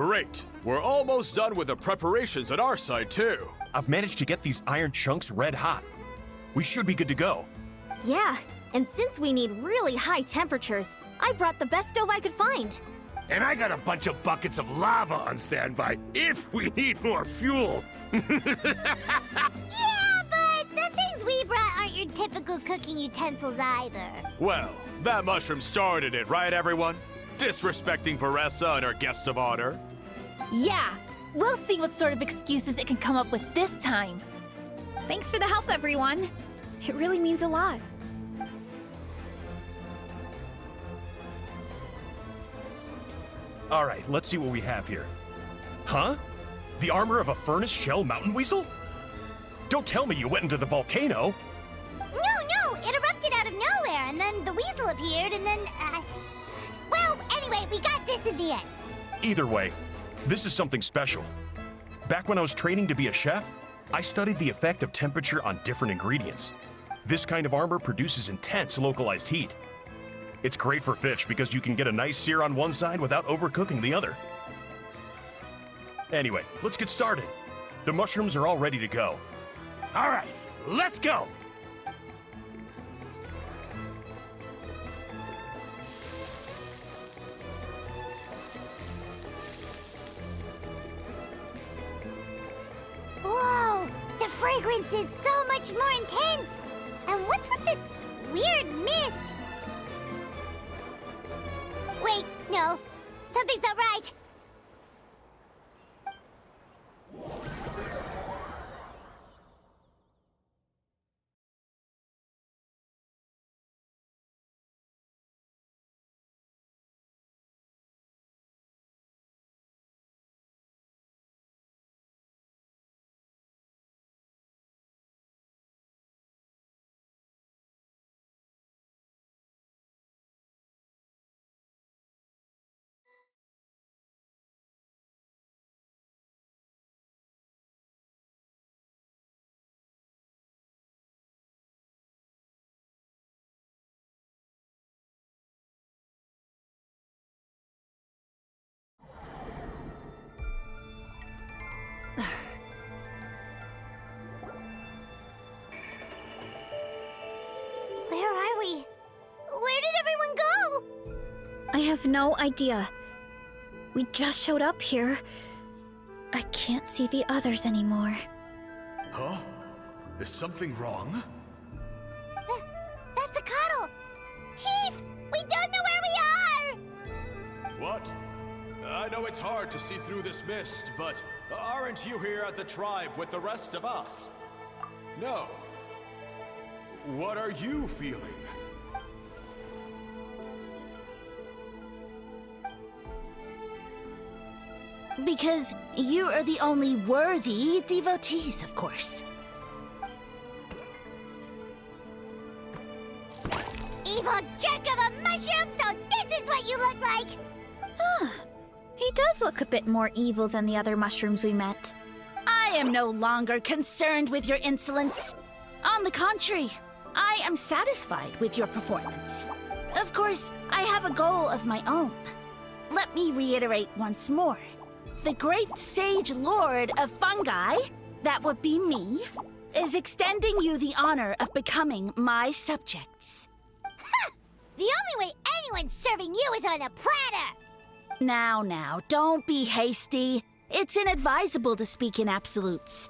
Great. We're almost done with the preparations on our side, too. I've managed to get these iron chunks red hot. We should be good to go. Yeah, and since we need really high temperatures, I brought the best stove I could find. And I got a bunch of buckets of lava on standby if we need more fuel. Yeah, but the things we brought aren't your typical cooking utensils either. Well, that mushroom started it, right, everyone? Disrespecting Varesa and our guest of honor. Yeah, we'll see what sort of excuses it can come up with this time. Thanks for the help, everyone. It really means a lot. All right, let's see what we have here. Huh? The armor of a furnace shell mountain weasel? Don't tell me you went into the volcano. No, it erupted out of nowhere, and then the weasel appeared, and then, well, anyway, we got this in the end. Either way, this is something special. Back when I was training to be a chef, I studied the effect of temperature on different ingredients. This kind of armor produces intense localized heat. It's great for fish because you can get a nice sear on one side without overcooking the other. Anyway, let's get started. The mushrooms are all ready to go. All right, let's go. Whoa, the fragrance is so much more intense. And what's with this weird mist? Wait, no, something's not right. Where are we? Where did everyone go? I have no idea. We just showed up here. I can't see the others anymore. Huh? Is something wrong? That's a cuddle. Chief, we don't know where we are. What? I know it's hard to see through this mist, but aren't you here at the tribe with the rest of us? No. What are you feeling? Because you are the only worthy devotees, of course. Evil jerk of a mushroom, so this is what you look like. He does look a bit more evil than the other mushrooms we met. I am no longer concerned with your insolence. On the contrary, I am satisfied with your performance. Of course, I have a goal of my own. Let me reiterate once more. The great sage lord of fungi, that would be me, is extending you the honor of becoming my subjects. Ha! The only way anyone's serving you is on a platter. Now, don't be hasty. It's inadvisable to speak in absolutes.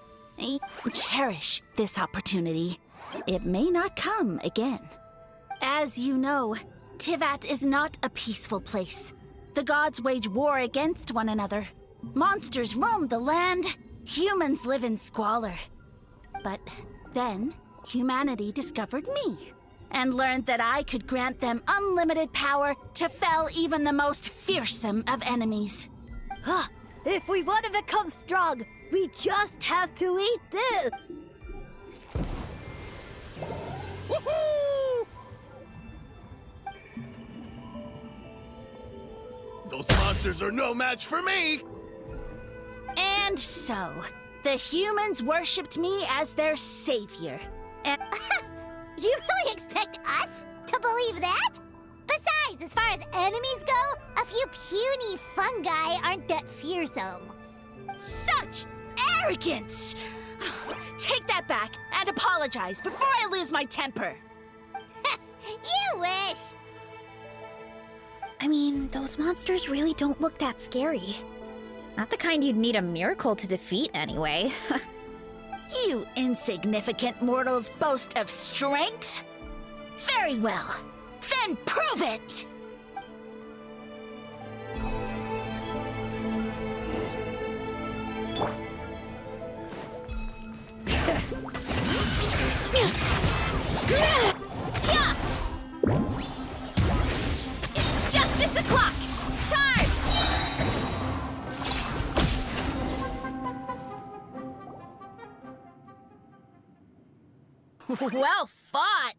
Cherish this opportunity. It may not come again. As you know, Tivat is not a peaceful place. The gods wage war against one another. Monsters roam the land. Humans live in squalor. But then, humanity discovered me and learned that I could grant them unlimited power to fell even the most fearsome of enemies. If we want to become strong, we just have to eat this! Woohoo! Those monsters are no match for me! And so, the humans worshipped me as their savior. And You really expect us to believe that? Besides, as far as enemies go, a few puny fungi aren't that fearsome. Such arrogance! Take that back and apologize before I lose my temper. You wish! I mean, those monsters really don't look that scary. Not the kind you'd need a miracle to defeat, anyway. You insignificant mortals boast of strength? Very well. Then prove it! It's justice o'clock! Charge! Well fought!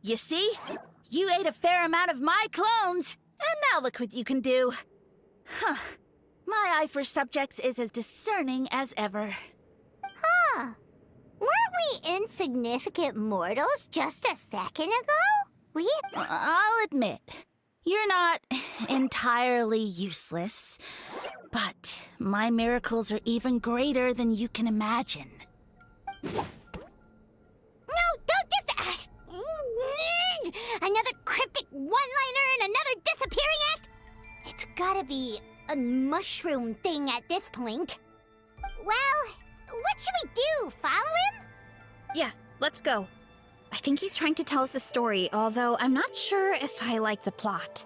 You see? You ate a fair amount of my clones, and now look what you can do. Huh. My eye for subjects is as discerning as ever. Huh. Weren't we insignificant mortals just a second ago? I'll admit, you're not entirely useless, but my miracles are even greater than you can imagine. No, don't just... another cryptic one-liner and another disappearing act? It's gotta be a mushroom thing at this point. Well, what should we do? Follow him? Yeah, let's go. I think he's trying to tell us a story, although I'm not sure if I like the plot.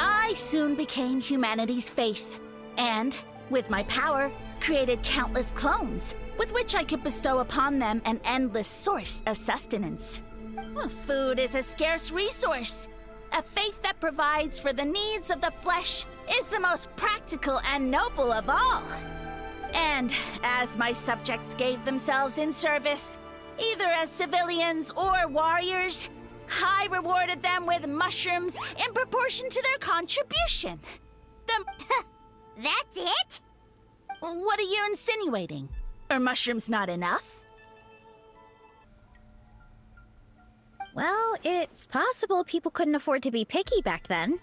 I soon became humanity's faith, and, with my power, created countless clones, with which I could bestow upon them an endless source of sustenance. Food is a scarce resource. A faith that provides for the needs of the flesh is the most practical and noble of all. And as my subjects gave themselves in service, either as civilians or warriors, I rewarded them with mushrooms in proportion to their contribution. That's it? What are you insinuating? Are mushrooms not enough? Well, it's possible people couldn't afford to be picky back then.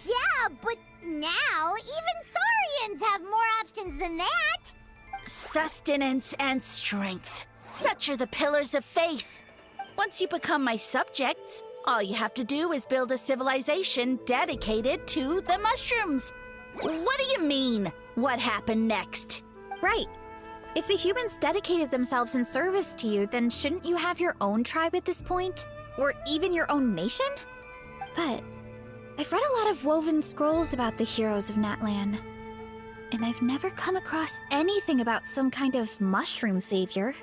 Yeah, but now even Saurians have more options than that. Sustenance and strength. Such are the pillars of faith. Once you become my subjects, all you have to do is build a civilization dedicated to the mushrooms. What do you mean? What happened next? Right. If the humans dedicated themselves in service to you, then shouldn't you have your own tribe at this point? Or even your own nation? But I've read a lot of woven scrolls about the heroes of Natlan, and I've never come across anything about some kind of mushroom savior.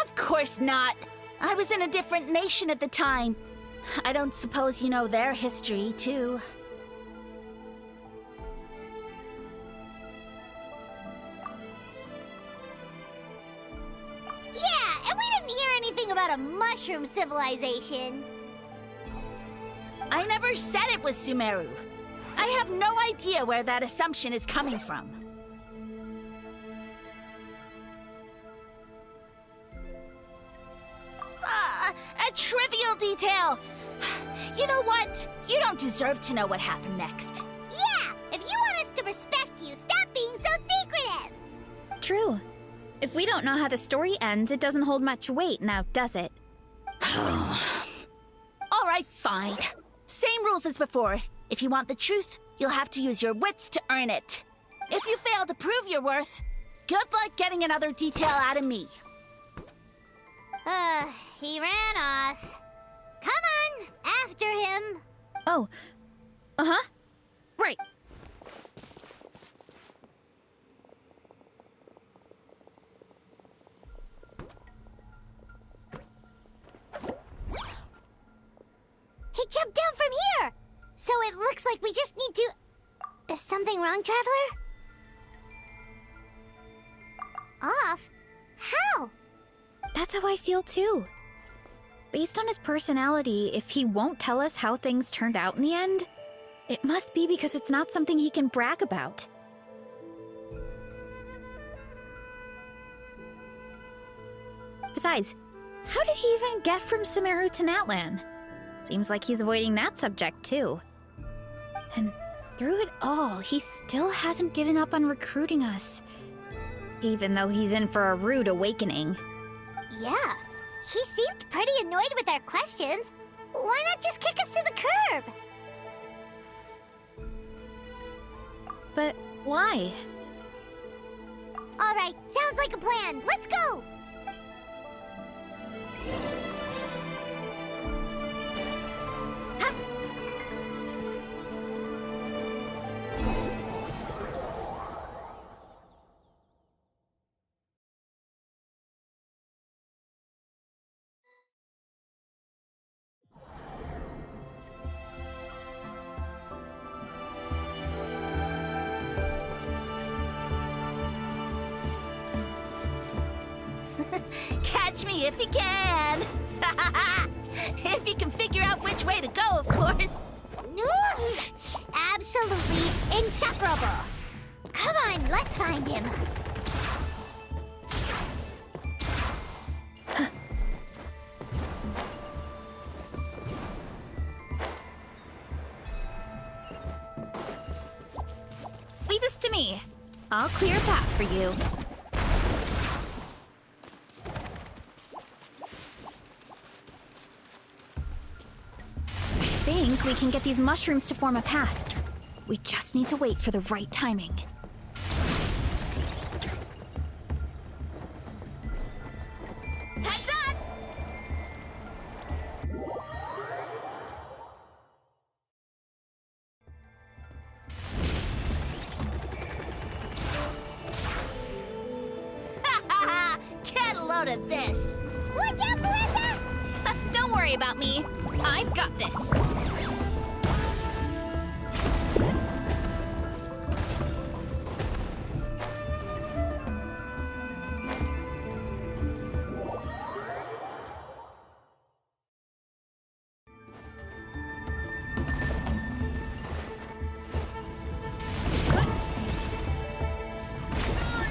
Of course not. I was in a different nation at the time. I don't suppose you know their history, too. Yeah, and we didn't hear anything about a mushroom civilization. I never said it was Sumeru. I have no idea where that assumption is coming from. A trivial detail! You know what? You don't deserve to know what happened next. Yeah, if you want us to respect you, stop being so secretive. True. If we don't know how the story ends, it doesn't hold much weight now, does it? All right, fine. Same rules as before. If you want the truth, you'll have to use your wits to earn it. If you fail to prove your worth, good luck getting another detail out of me. He ran off. Come on, after him. Oh. Uh-huh. Right. He jumped down from here! So it looks like we just need to... Is something wrong, Traveler? Off? How? That's how I feel too. Based on his personality, if he won't tell us how things turned out in the end, it must be because it's not something he can brag about. Besides, how did he even get from Sumeru to Natlan? Seems like he's avoiding that subject too. And through it all, he still hasn't given up on recruiting us. Even though he's in for a rude awakening. Yeah, he seemed pretty annoyed with our questions. Why not just kick us to the curb? But why? All right, sounds like a plan. Let's go! Catch me if you can! If you can figure out which way to go, of course. Absolutely insufferable. Come on, let's find him. Leave this to me. I'll clear a path for you. I think we can get these mushrooms to form a path. We just need to wait for the right timing. Heads up! Get a load of this! Watch out, Varesa! Don't worry about me. I've got this.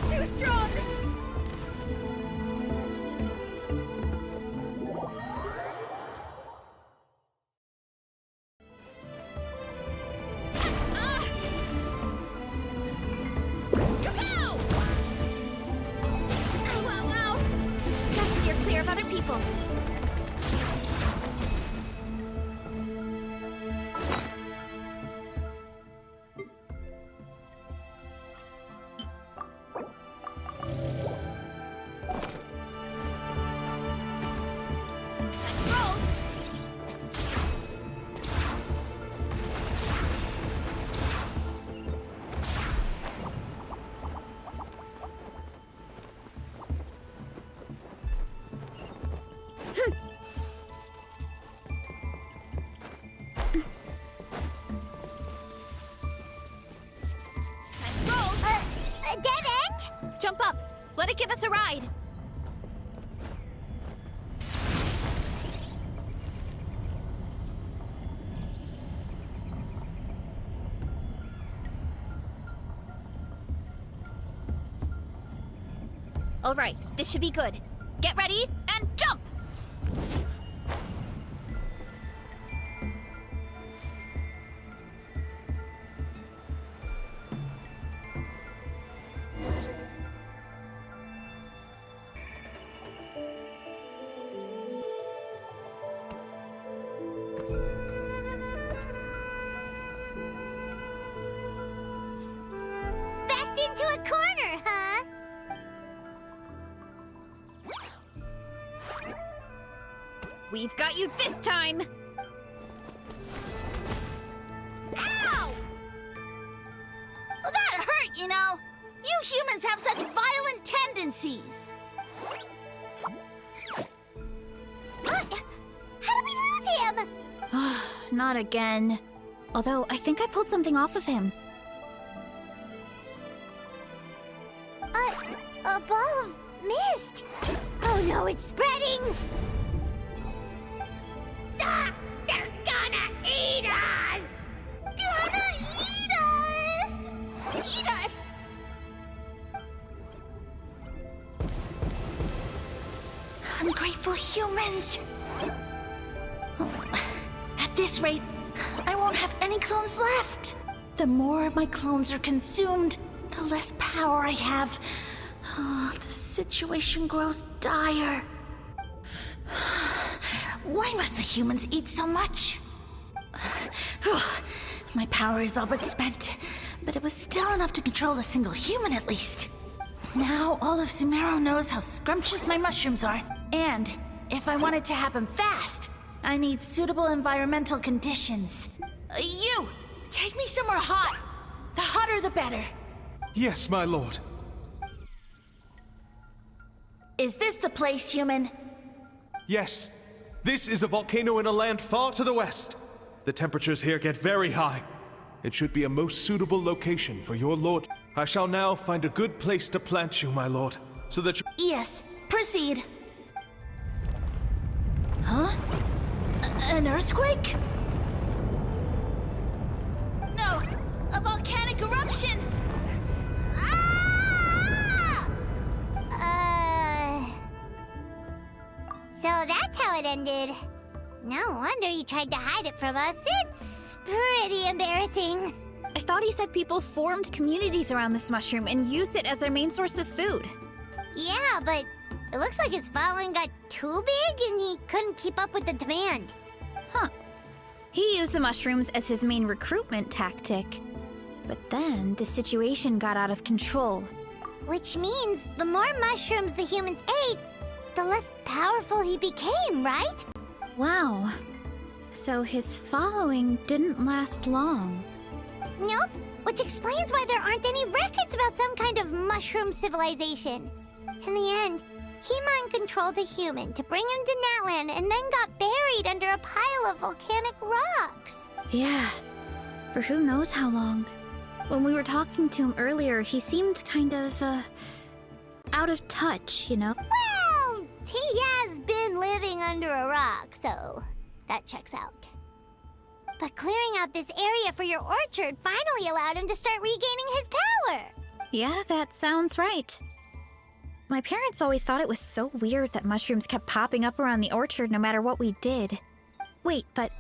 Too strong! Kapow! Ow, ow, ow! Gotta steer clear of other people. Let's roll! Let's roll! A dead end? Jump up! Let it give us a ride! All right, this should be good. Get ready and jump! Backed into a corner, huh? We've got you this time! Ow! Well, that hurt, you know. You humans have such violent tendencies. How did we lose him? not again. Although, I think I pulled something off of him. A ball of mist! Oh no, it's spreading! Ah, they're gonna eat us! Gonna eat us! Eat us! Ungrateful humans! At this rate, I won't have any clones left. The more my clones are consumed, the less power I have. Oh, the situation grows dire. Why must the humans eat so much? My power is all but spent, but it was still enough to control a single human at least. Now all of Sumeru knows how scrumptious my mushrooms are, and if I want it to happen fast, I need suitable environmental conditions. You! Take me somewhere hot. The hotter the better. Yes, my lord. Is this the place, human? Yes. This is a volcano in a land far to the west. The temperatures here get very high. It should be a most suitable location for your lord. I shall now find a good place to plant you, my lord, so that you... Yes, proceed. Huh? An earthquake? No, a volcanic eruption! So that's how it ended. No wonder you tried to hide it from us. It's pretty embarrassing. I thought he said people formed communities around this mushroom and used it as their main source of food. Yeah, but it looks like his following got too big and he couldn't keep up with the demand. Huh. He used the mushrooms as his main recruitment tactic. But then the situation got out of control. Which means the more mushrooms the humans ate, the less powerful he became, right? Wow. So his following didn't last long. Nope, which explains why there aren't any records about some kind of mushroom civilization. In the end, he mind-controlled a human to bring him to Natlan and then got buried under a pile of volcanic rocks. Yeah, for who knows how long. When we were talking to him earlier, he seemed kind of, out of touch, you know? Well, he has been living under a rock, so that checks out. But clearing out this area for your orchard finally allowed him to start regaining his power. Yeah, that sounds right. My parents always thought it was so weird that mushrooms kept popping up around the orchard no matter what we did. Wait, but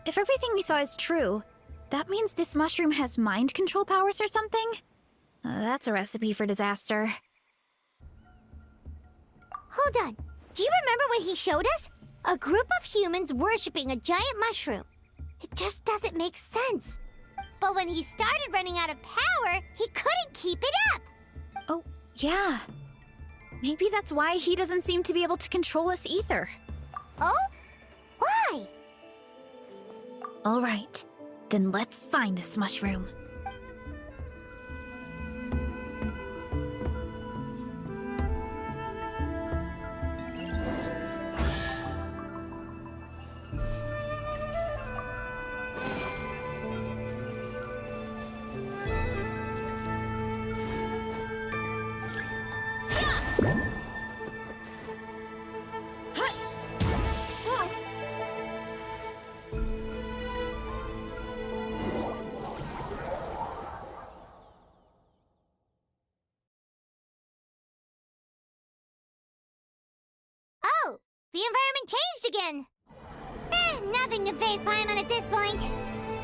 if everything we saw is true, that means this mushroom has mind control powers or something? That's a recipe for disaster. Hold on. Do you remember what he showed us? A group of humans worshipping a giant mushroom. It just doesn't make sense. But when he started running out of power, he couldn't keep it up. Oh, yeah. Maybe that's why he doesn't seem to be able to control us either. Oh? Why? All right. Then let's find this mushroom. Oh, the environment changed again. Nothing to phase Paimon at this point.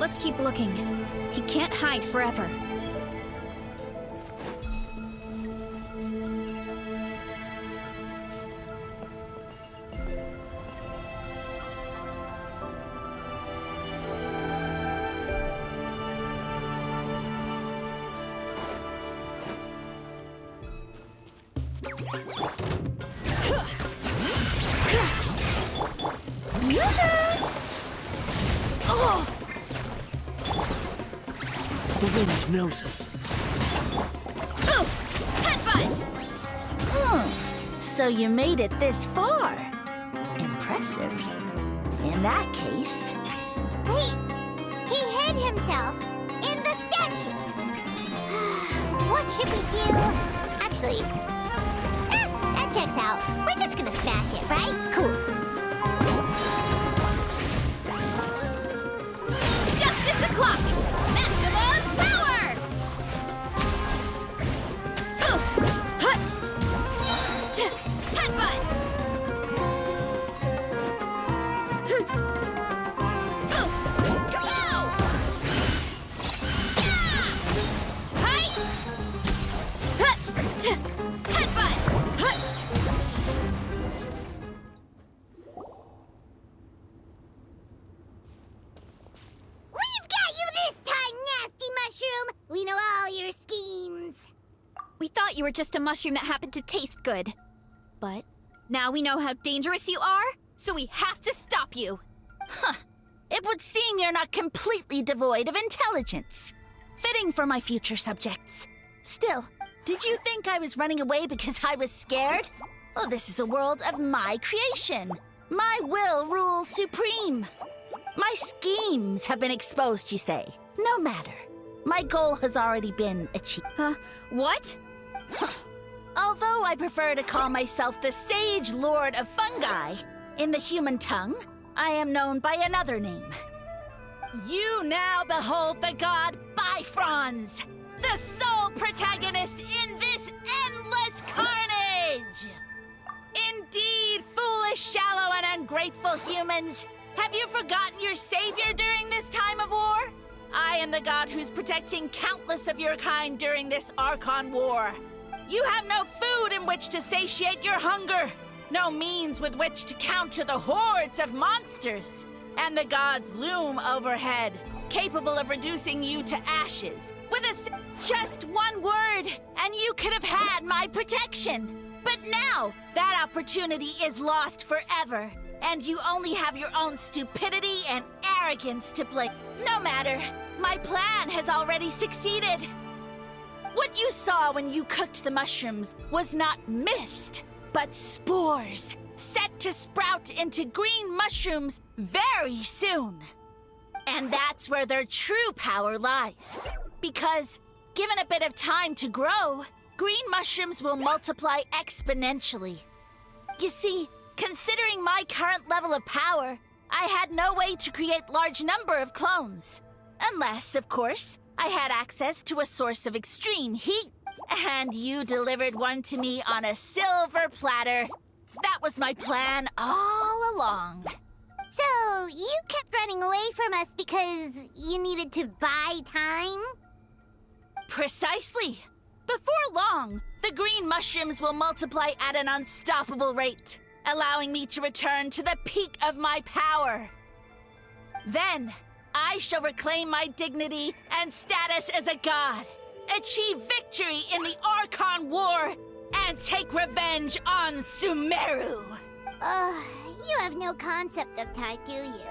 Let's keep looking. He can't hide forever. The wind knows me. Oof! Headbutt! So you made it this far. Impressive. In that case, Wait, he hid himself in the statue. What should we do? Actually, that checks out. We're just gonna smash it, right? Cool. Justice o'clock! Maximum power! Oof! Hut! Headbutt! Oof! Kapow! Yeah! Hi! Hut! Headbutt! Hut! We've got you this time, nasty mushroom! We know all your schemes. We thought you were just a mushroom that happened to taste good. But now we know how dangerous you are, so we have to stop you. It would seem you're not completely devoid of intelligence. Fitting for my future subjects. Still, did you think I was running away because I was scared? Well, this is a world of my creation. My will rules supreme. My schemes have been exposed, you say. No matter. My goal has already been achieved. What? Although I prefer to call myself the Sage Lord of Fungi, in the human tongue, I am known by another name. You now behold the god Bifrons, the sole protagonist in this endless carnage! Indeed, foolish, shallow, and ungrateful humans, have you forgotten your savior during this time of war? I am the god who's protecting countless of your kind during this Archon War. You have no food in which to satiate your hunger, no means with which to counter the hordes of monsters, and the gods loom overhead, capable of reducing you to ashes. With just one word, and you could have had my protection. But now, that opportunity is lost forever, and you only have your own stupidity and arrogance to blame. No matter, my plan has already succeeded. What you saw when you cooked the mushrooms was not mist, but spores, set to sprout into green mushrooms very soon. And that's where their true power lies. Because, given a bit of time to grow, green mushrooms will multiply exponentially. You see, considering my current level of power, I had no way to create large number of clones. Unless, of course, I had access to a source of extreme heat. And you delivered one to me on a silver platter. That was my plan all along. So, you kept running away from us because you needed to buy time? Precisely. Before long, the green mushrooms will multiply at an unstoppable rate, allowing me to return to the peak of my power. Then, I shall reclaim my dignity and status as a god, achieve victory in the Archon War, and take revenge on Sumeru. You have no concept of time, do you?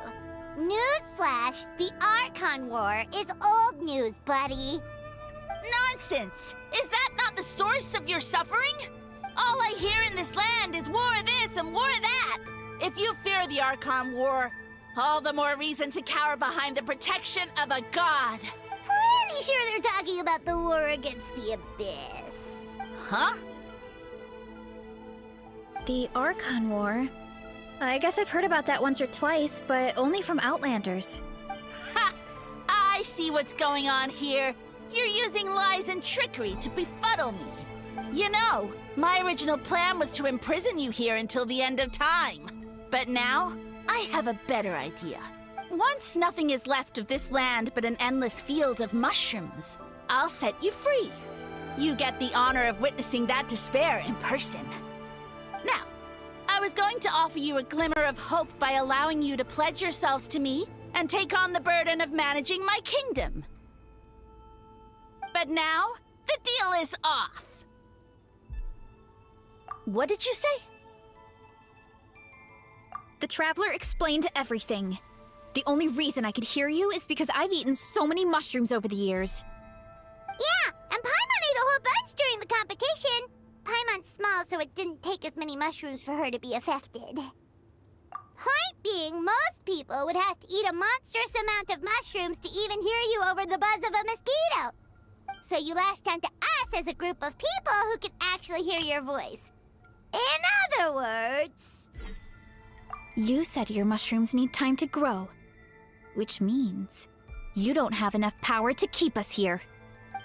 Newsflash, the Archon War is old news, buddy. Nonsense! Is that not the source of your suffering? All I hear in this land is war this and war that. If you fear the Archon War, all the more reason to cower behind the protection of a god. Pretty sure they're talking about the war against the Abyss. Huh? The Archon War? I guess I've heard about that once or twice, but only from Outlanders. Ha! I see what's going on here. You're using lies and trickery to befuddle me. You know, my original plan was to imprison you here until the end of time. But now, I have a better idea. Once nothing is left of this land but an endless field of mushrooms, I'll set you free. You get the honor of witnessing that despair in person. Now, I was going to offer you a glimmer of hope by allowing you to pledge yourselves to me and take on the burden of managing my kingdom. But now, the deal is off. What did you say? The Traveler explained everything. The only reason I could hear you is because I've eaten so many mushrooms over the years. Yeah, and Paimon ate a whole bunch during the competition. Paimon's small, so it didn't take as many mushrooms for her to be affected. Point being, most people would have to eat a monstrous amount of mushrooms to even hear you over the buzz of a mosquito. So you latched onto us as a group of people who can actually hear your voice. In other words... You said your mushrooms need time to grow, which means you don't have enough power to keep us here.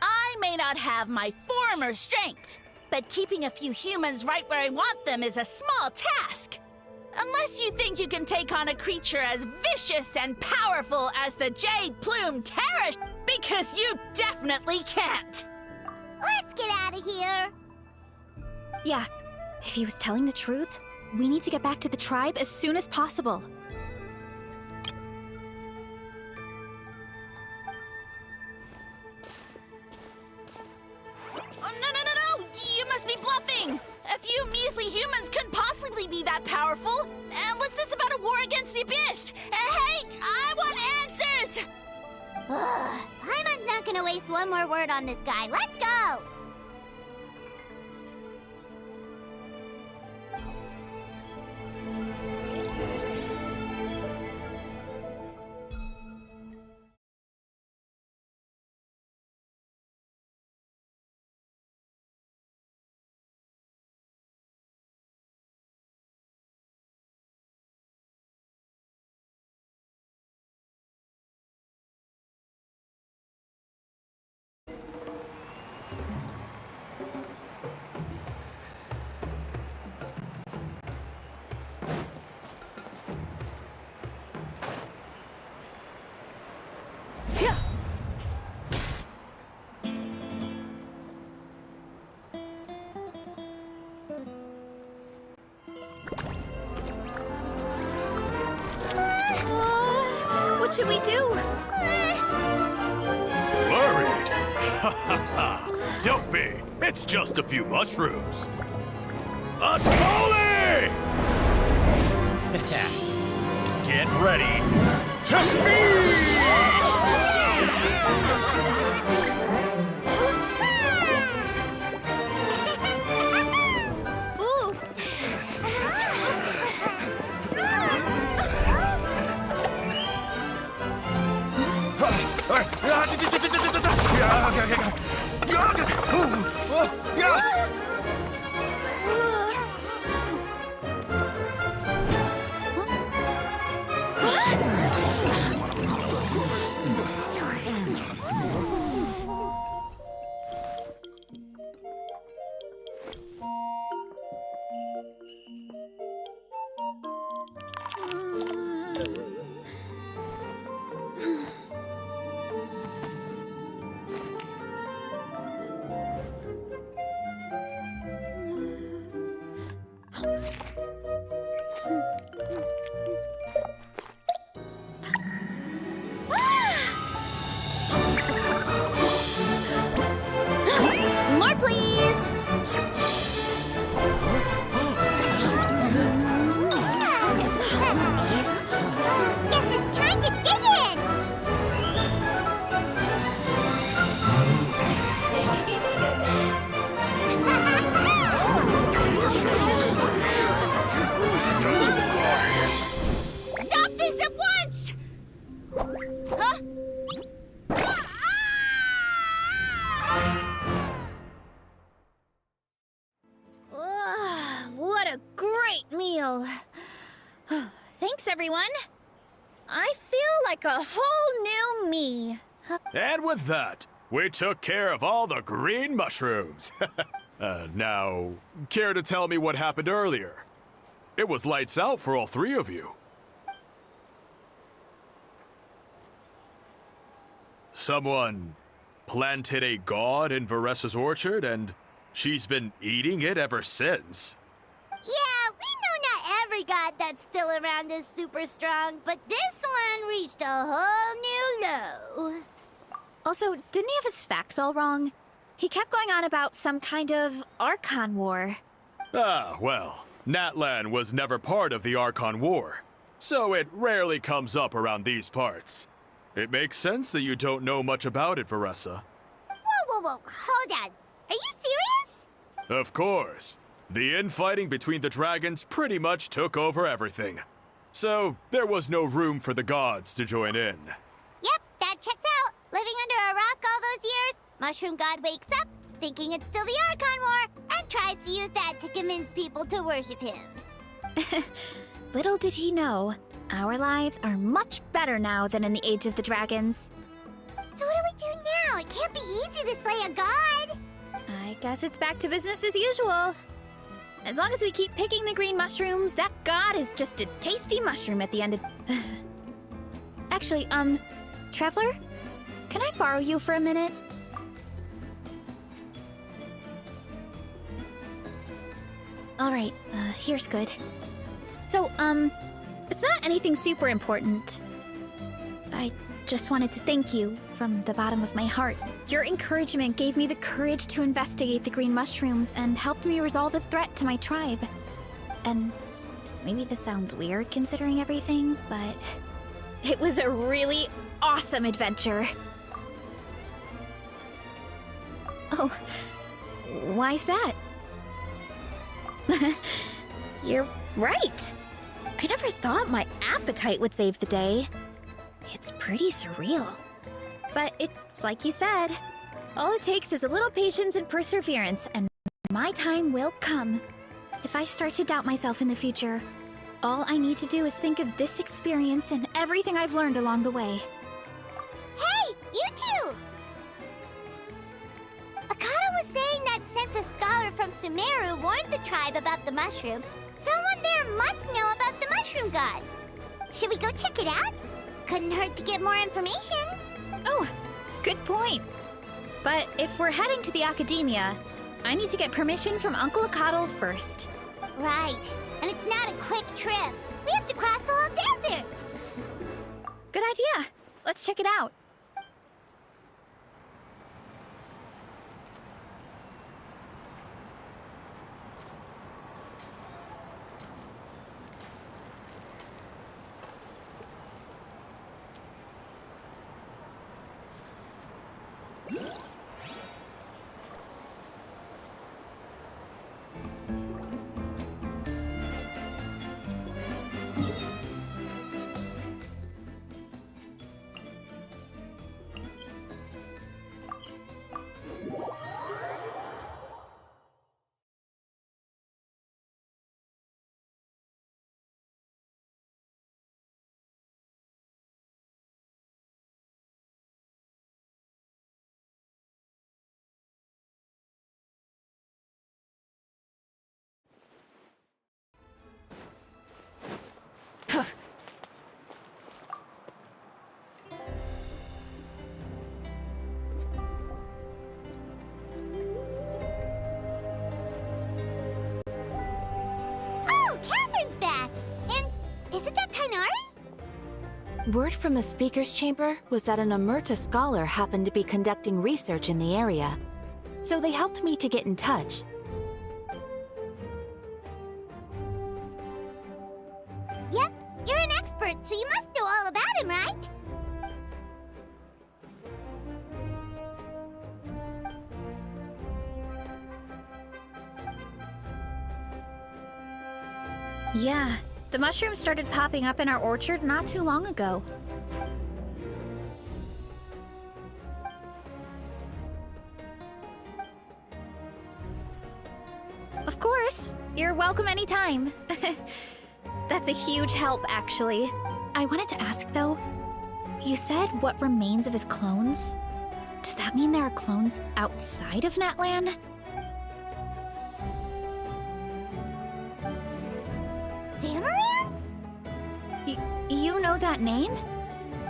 I may not have my former strength, but keeping a few humans right where I want them is a small task. Unless you think you can take on a creature as vicious and powerful as the Jade Plume Terror, because you definitely can't. Let's get out of here. Yeah, if he was telling the truth, we need to get back to the tribe as soon as possible. Oh, no! You must be bluffing! A few measly humans couldn't possibly be that powerful! And what's this about a war against the Abyss? Hey, I want answers! Paimon's not gonna waste one more word on this guy. Let's go! What should we do? Worried? Ha ha ha! Don't be! It's just a few mushrooms! A trolley! Get ready to feast! More, please! Guess it's time to dig in! Stop this at once! Huh? What a great meal! Thanks, everyone. I feel like a whole new me. And with that, we took care of all the green mushrooms. Now, care to tell me what happened earlier? It was lights out for all three of you. Someone planted a god in Varesa's orchard, and she's been eating it ever since. Yeah, we know not every god that's still around is super strong, but this one reached a whole new low. Also, didn't he have his facts all wrong? He kept going on about some kind of Archon War. Ah, well, Natlan was never part of the Archon War, so it rarely comes up around these parts. It makes sense that you don't know much about it, Varesa. Whoa, hold on. Are you serious? Of course. The infighting between the dragons pretty much took over everything. So, there was no room for the gods to join in. Yep, that checks out. Living under a rock all those years, Mushroom God wakes up, thinking it's still the Archon War, and tries to use that to convince people to worship him. Little did he know, our lives are much better now than in the Age of the Dragons. So what do we do now? It can't be easy to slay a god. I guess it's back to business as usual. As long as we keep picking the green mushrooms, that god is just a tasty mushroom at the end of... Actually, Traveler? Can I borrow you for a minute? Alright, here's good. So, it's not anything super important. I just wanted to thank you from the bottom of my heart. Your encouragement gave me the courage to investigate the green mushrooms and helped me resolve a threat to my tribe. And maybe this sounds weird considering everything, but it was a really awesome adventure. Oh, why's that? You're right. I never thought my appetite would save the day. It's pretty surreal. But it's like you said, all it takes is a little patience and perseverance, and my time will come. If I start to doubt myself in the future, all I need to do is think of this experience and everything I've learned along the way. Hey, you two! Akata was saying that since a scholar from Sumeru warned the tribe about the mushrooms, someone there must know about the mushroom god. Should we go check it out? Couldn't hurt to get more information. Oh, good point. But if we're heading to the academia, I need to get permission from Uncle Akatl first. Right, and it's not a quick trip. We have to cross the whole desert. Good idea. Let's check it out. Word from the speaker's chamber was that an Omerta scholar happened to be conducting research in the area, so they helped me to get in touch. Yep, you're an expert, so you must know all about him, right? Yeah, the mushrooms started popping up in our orchard not too long ago. Of course, you're welcome anytime. That's a huge help, actually. I wanted to ask, though, you said what remains of his clones? Does that mean there are clones outside of Natlan? Zamarin? You know that name?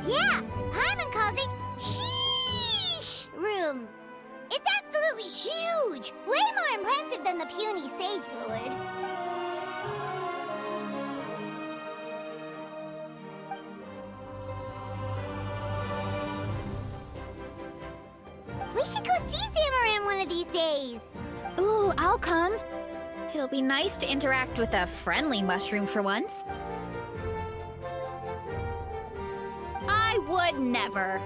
Yeah, Hyman calls it Sheesh Room. It's absolutely huge! Way more impressive than the puny Sage Lord. We should go see Zamarin one of these days. Ooh, I'll come. It'll be nice to interact with a friendly mushroom for once. I would never.